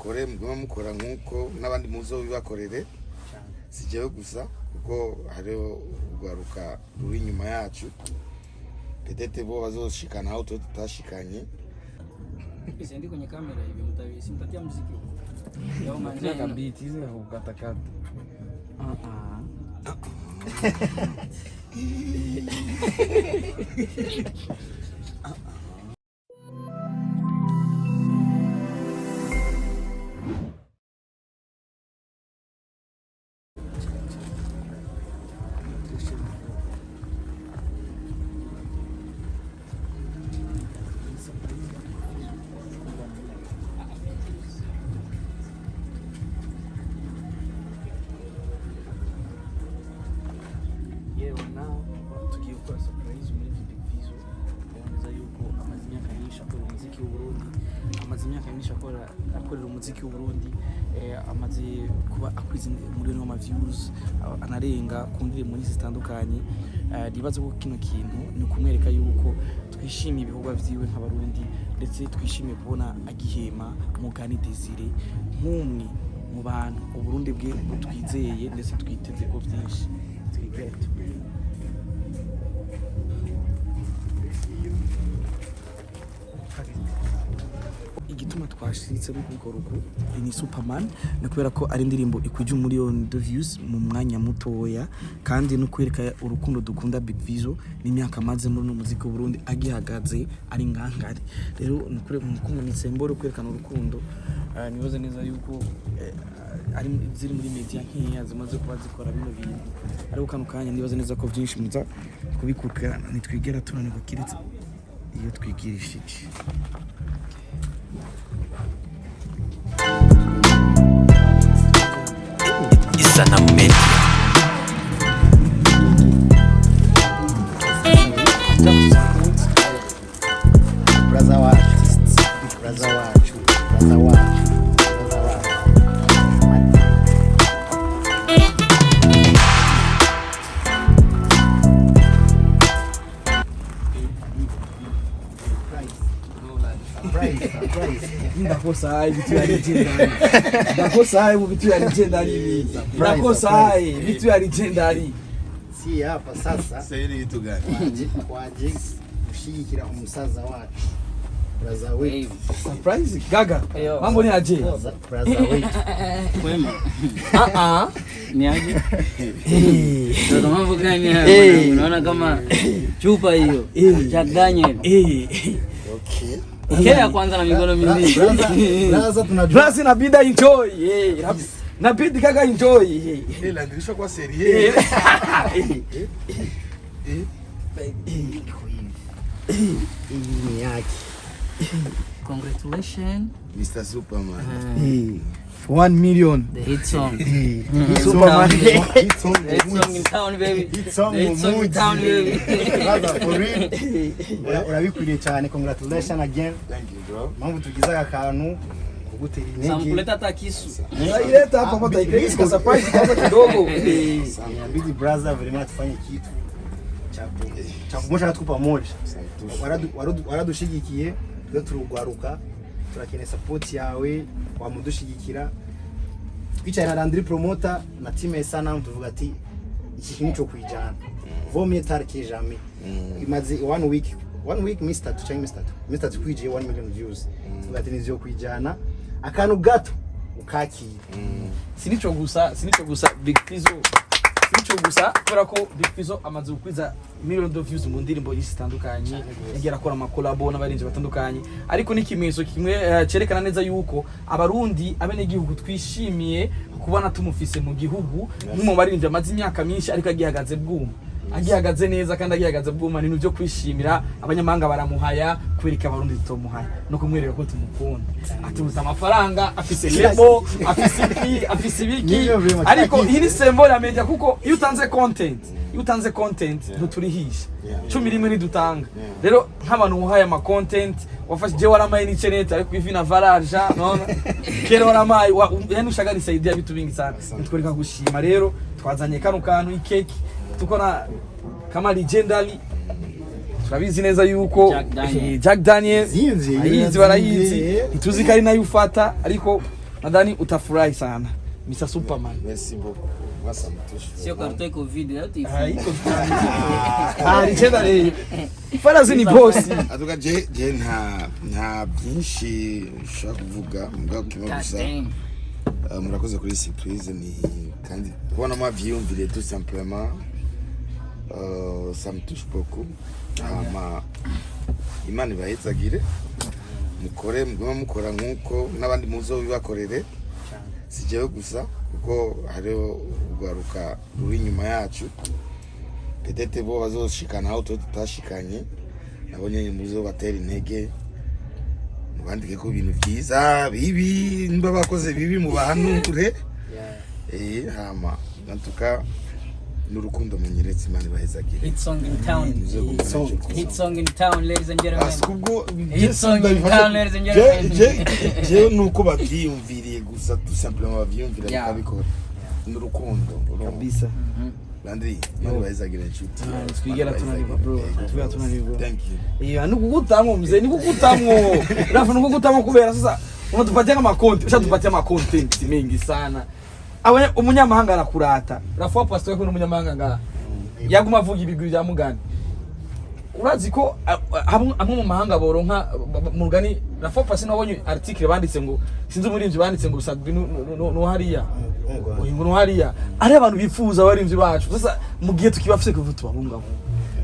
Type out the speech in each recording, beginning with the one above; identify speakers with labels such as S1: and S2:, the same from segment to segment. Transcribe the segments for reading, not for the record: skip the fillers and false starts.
S1: mukore mukora nkuko nabandi muzo bibakorere sijewe gusa kuko hariho ugaruka ruri nyuma yacu petete bo bazoshikana aho tutashikanye.
S2: Pesa ndi kwenye kamera hivi mtawisi mpatia muziki huko. Yao maneno beat hizo hukatakata. Tugiye gukora surprise muri FIZZO. Boneza yuko amazimyaka nyinshi akora umuziki w'Uburundi, amazimyaka nyinshi akorera umuziki w'Uburundi, amaze kuba akwiza muri no views anarenga kundire muri zitandukanye. Ribazo ko kino kintu ni kumwereka yuko twishimiye ibikorwa vyiwe nk'abarundi ndetse twishimiye kubona agihema Mugani Desire nk'umwe mu bantu Uburundi bwe twizeye ndetse twiteze ko byinshi. Igituma twashitse mu kugoruko ni Superman no kubera ko ari indirimbo ikwije umiliyoni de views mu mwanya mutoya kandi no kwereka urukundo dukunda Big Fizzo n'imyaka maze muri no muziki w'Uburundi agihagaze ari ngangari. Rero nukure mu kumwe ni symbol kwerekana urukundo. Nibaze neza yuko ari ziri muri media nkiya zimaze kuba zikora bino bintu ariko kanu kanya nibaze neza ko byinshi muza kubikurikirana nitwigera tunanirwa kiretse iyo twigirishije.
S3: Isana Media.
S4: Braza wacu.
S2: Ndakosa vitu ya legendary. Ndakosa vitu ya legendary. Ndakosa vitu ya legendary.
S4: Si hapa sasa.
S1: Sasa hili kitu gani?
S4: Kwaje kushigikira umusaza wacu. Braza wetu.
S2: Surprise gaga. Mambo ni aje?
S4: Braza wetu.
S2: Kwema.
S5: Ni aje? Ndio mambo gani hapa? Unaona kama chupa hiyo. Jack Daniel.
S4: Okay.
S5: Kea kwanza na mikono miwili.
S4: Braza tunajua.
S2: Braza inabidi enjoy. Inabidi gaga enjoy.
S1: Ila ndirisho kwa serie.
S4: Ni yake.
S5: Congratulations,
S1: Mr. Superman.
S2: 1 million.
S5: The hit song.
S2: Superman.
S4: Hit song
S5: In town, baby.
S4: Hit song
S5: In town, baby.
S4: Brother, for real. Urabikwiriye cyane. Congratulations again.
S1: Thank you, bro.
S4: Mambo tugiza akantu kugutera intege.
S5: Samkuleta hata kisu.
S2: Ileta hapa kwa taikesi kwa surprise kwanza kidogo.
S4: Inabidi brother very much tufanye kitu cha kumosha tuko pamoja. Waradushigikiye twe turugwaruka turakene support yawe wamudushigikira. Twicara na Andri promoter na team sana tuvuga ati iki kintu cyo kwijana. Vomye tariki jamais. Imaze 1 week Mr. Mr. kwije 1 million views. Tuvuga ati nizyo kwijana akantu gato ukakira.
S2: Sinicho gusa Big Fizzo. Sinicho gusa kubera ko Big Fizzo amaze gukwiza million of views mu ndirimbo zitandukanye yagera akora amakolabo n'abarinzi batandukanye ariko n'ikimenyetso kimwe cerekana neza yuko abarundi abene gihugu twishimiye kubona tumufise mu gihugu mu barinzi amaze imyaka myinshi ariko agihagaze bwuma agihagaze neza kandi agihagaze bwuma ni byo kwishimira abanyamahanga baramuhaya kwereka abarundi tomuhaya no kumwereka ko tumukunda atuza amafaranga afise lebo afise ibiki ariko hini symbol ya media kuko iyo utanze content ntuturihisha 10 rimwe nidutanga rero nk'abantu muhaya ama content wafashe je waramaye ni internet ariko ivina varaja none kero waramaye yani ushaka ni saidia bitu bingi sana nitwereka gushima rero twazanye kantu ikeki tukona kama legendary turabizi neza yuko Jack Daniel yizi barayizi ituzi kari nayo ufata ariko nadhani utafurahi sana Mr. Superman.
S1: Merci beaucoup. Moi ça me touche.
S5: Sio karto iko video tu
S2: Iko alicheza leo. Fala zini boss.
S1: Atuka je nta byinshi ushaka kuvuga mugabo kimwe gusa. Murakoze kuri surprise ni kandi kubona ma vyumvire tout simplement ça me touche beaucoup. Imana ibayezagire mukore mukora nkuko nabandi muzo bibakorere sijewe gusa kuko hariho urwaruka ruri inyuma yacu petete bo bazoshikana aho tutashikanye nabonye muzo batera intege mubandike ko ibintu byiza bibi nimba bakoze bibi mu bahanure hama nantuka n'urukundo munyeretse Imana ibahezagire.
S5: Hit song in town. Hit song in town, ladies and gentlemen.
S1: Asubwo
S5: Hit song in town, ladies and gentlemen.
S1: Je nuko bavyiyumviriye gusa tout simplement bavyiyumvira bakabikora n'urukundo
S2: Kabisa.
S1: Landry Imana ibahezagire inshuti.
S2: Twigera tunaniba bro. Twigera tunaniba.
S1: Thank you.
S2: Nukugutamwo mzee, nukugutamwo. Rafu nukugutamwo kubera sasa unatupatia kama content, ushatupatia ma content mengi sana. Abanye umunyamahanga arakurata. Rafu pastor ko n'umunyamahanga nga. Yaguma avuga ibigwi bya mugani. Urazi ko amwe mu mahanga boronka mu rugani Rafu pastor nabonye article banditse ngo sinzi umurinzi banditse ngo Sadbi no hariya. Ngo hariya. Ari abantu bifuza abarinzi bacu. Sasa mugiye tukibafise kuvuta babunga.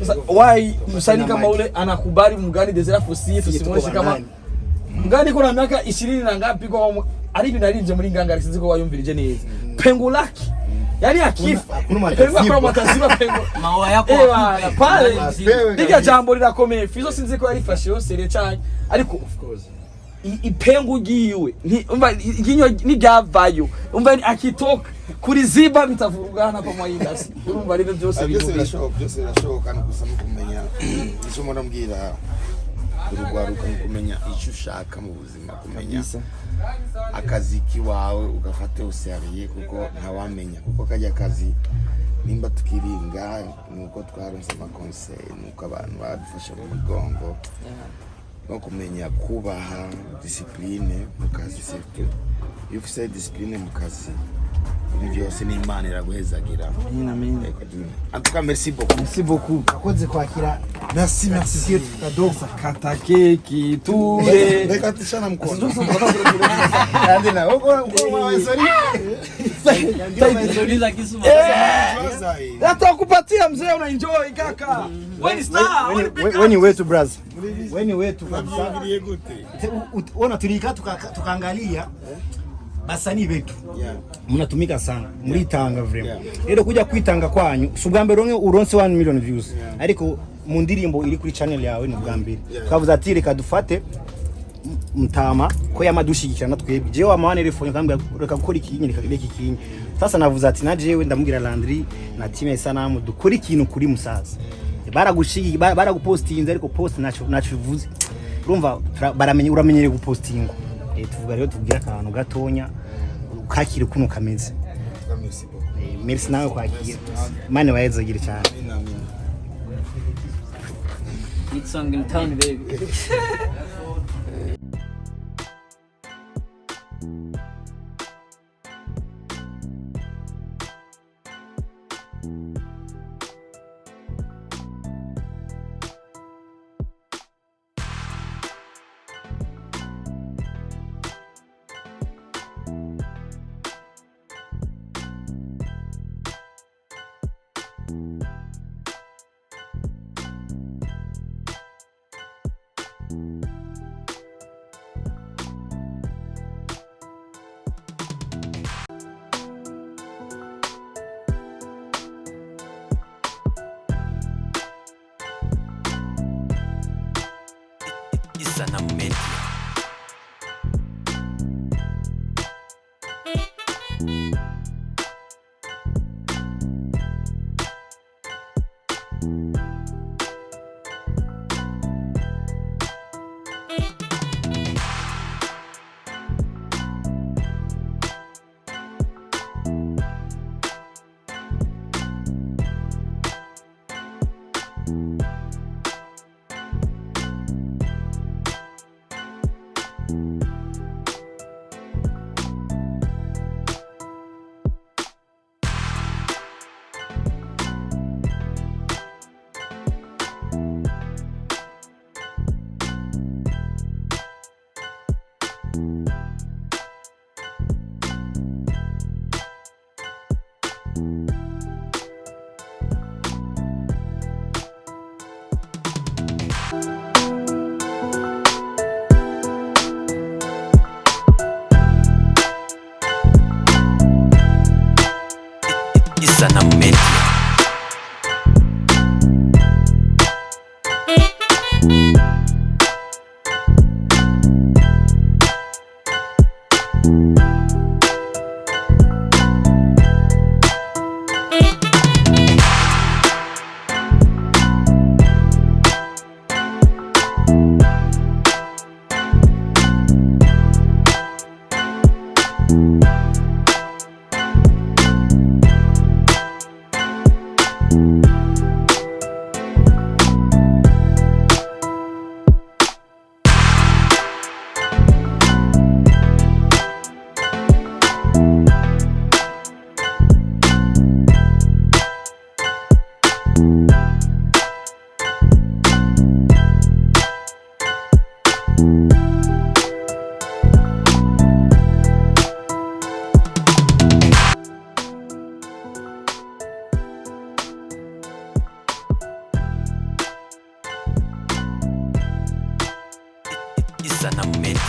S2: Sasa why msanii kama ule anakubali mgani Desera Fosie tusimwonyeshe kama mgani kuna miaka 20 na ngapi kwa ari binarinje muri nganga sinzi ko wayumvirije neza pengo laki yani akifa kwa mataziba pengo
S5: Maua yako
S2: pale diga jambo lirakomeye FIZZO sinzi ko yarifashe yose cyane ariko of course ipengo giwe umva iginyo ni byavayo umva akitoka kuri ziba bitavugana kwa mwindasi urumva ari byose
S1: birashoboka no gusa kumenya icyo mbona mbwira urugwaruka kumenya icyo ushaka mu buzima kumenya akazi kiwawe ugafate usariye kuko ntawamenya kuko kajya kazi nimba tukiringa nuko twaronse ama conseil nuko abantu badufasha mu migongo no kumenya kubaha discipline mu kazi surtout iyo ufite discipline mu kazi ibyo byose ni Imana iraguhezagira.
S2: Amen.
S1: En tout cas merci beaucoup.
S2: Merci beaucoup.
S4: Akoze kwakira.
S1: Merci merci.
S2: Kadosa kata keki ture.
S1: Ndeka tishana mkono.
S4: Kandi na uko sorry.
S5: Tuliza kisuma.
S2: Atakupatia mzee una enjoy kaka. When star.
S4: When you wait to brother. When you wait to kabisa. Ona tulika tukaangalia basani betu mnatumika sana mlitanga vrema rero kuja kwitanga kwanyu subwambere uronse 1 million views ariko mu ndirimbo iri kuri channel yawe ni bwambere kavuza ati reka dufate mtama ko yamadushigikira natwebwe jewe amane telefone kambwa reka gukora ikinyi reka ikinyi sasa navuza ati na jewe ndamubwira Landry na team Sanamu dukora ikintu kuri musaza baragushigi baragupostinze ariko post nacho vuze urumva baramenye uramenyere gupostinga tuvuga rero tubwira akantu gatonya kakiri kuno kameze.
S1: Merci beaucoup.
S4: Merci nawe kwakira mane wayezagire cyane.
S5: Hit song in town baby.
S3: Sanamu Media. Isanamu Media.